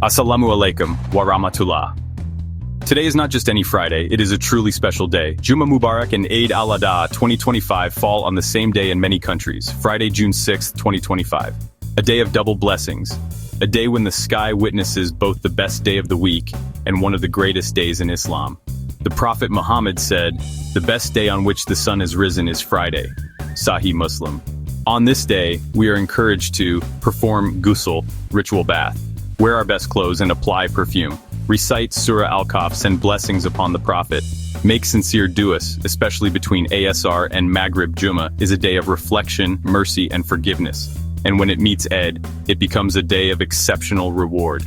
Assalamu alaikum wa rahmatullah. Today is not just any Friday, it is a truly special day. Jumma Mubarak and Eid al-Adha 2025 fall on the same day in many countries, Friday, June 6, 2025. A day of double blessings. A day when the sky witnesses both the best day of the week and one of the greatest days in Islam. The Prophet Muhammad said, "The best day on which the sun has risen is Friday." Sahih Muslim. On this day, we are encouraged to perform ghusl, ritual bath, wear our best clothes and apply perfume, recite Surah Al-Kahf, send blessings upon the Prophet, make sincere du'as, especially between Asr and Maghrib. Jumma is a day of reflection, mercy, and forgiveness. And when it meets Eid, it becomes a day of exceptional reward.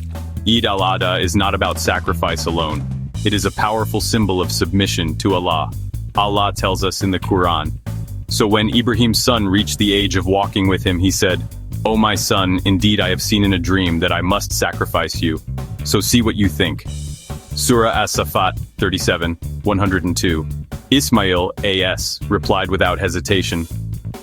Eid al-Adha is not about sacrifice alone. It is a powerful symbol of submission to Allah. Allah tells us in the Quran, "So when Ibrahim's son reached the age of walking with him, he said, 'O my son, indeed I have seen in a dream that I must sacrifice you. So see what you think.'" Surah As-Saffat 37, 102. Ismail A.S. replied without hesitation,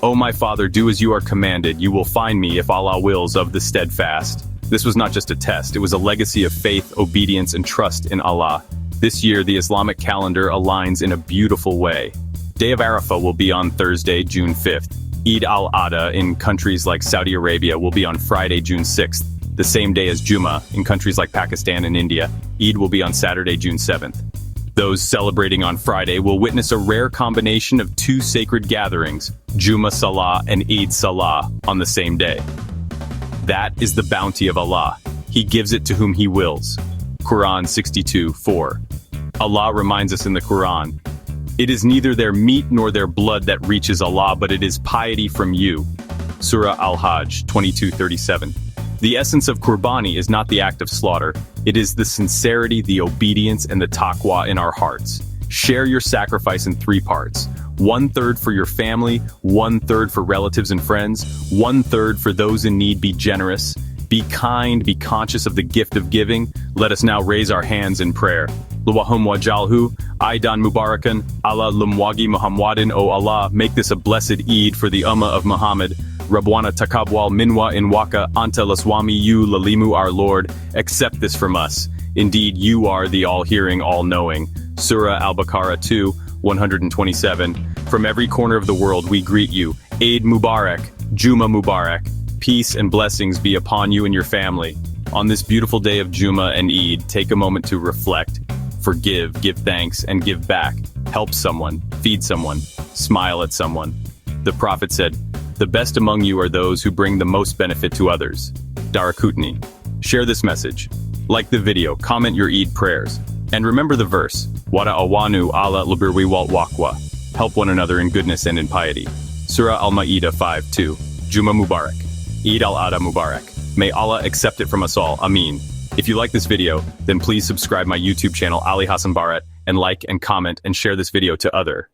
"O my father, do as you are commanded. You will find me, if Allah wills, of the steadfast." This was not just a test, it was a legacy of faith, obedience, and trust in Allah. This year, the Islamic calendar aligns in a beautiful way. Day of Arafah will be on Thursday, June 5th. Eid al-Adha in countries like Saudi Arabia will be on Friday, June 6th, the same day as Jumma in countries like Pakistan and India. Eid will be on Saturday, June 7th. Those celebrating on Friday will witness a rare combination of two sacred gatherings, Jumma Salah and Eid Salah, on the same day. That is the bounty of Allah. He gives it to whom He wills. Quran 62:4. Allah reminds us in the Quran, "It is neither their meat nor their blood that reaches Allah, but it is piety from you." Surah Al-Hajj 22:37. The essence of Qurbani is not the act of slaughter. It is the sincerity, the obedience, and the taqwa in our hearts. Share your sacrifice in three parts. 1/3 for your family, 1/3 for relatives and friends, 1/3 for those in need. Be generous, be kind, be conscious of the gift of giving. Let us now raise our hands in prayer. Luwahum wajalhu, Aidan Mubarakan, Allah lumwagi Muhammadin. O Allah, make this a blessed Eid for the Ummah of Muhammad. Rabwana takabwal minwa in waka anta laswami, you lalimu our Lord, accept this from us. Indeed, you are the all-hearing, all-knowing. Surah Al-Baqarah 2, 127. From every corner of the world we greet you. Eid Mubarak, Jumma Mubarak. Peace and blessings be upon you and your family. On this beautiful day of Jumma and Eid, take a moment to reflect, forgive, give thanks, and give back. Help someone, feed someone, smile at someone. The Prophet said, "The best among you are those who bring the most benefit to others." Darakutni. Share this message. Like the video, comment your Eid prayers. And remember the verse, "Wada awanu ala lubirwi wal waqwa." Help one another in goodness and in piety. Surah Al-Ma'idah 5:2. Jumma Mubarak. Eid al-Adha Mubarak. May Allah accept it from us all. Ameen. If you like this video, then please subscribe my YouTube channel Ali Hassan Barat and like and comment and share this video to other.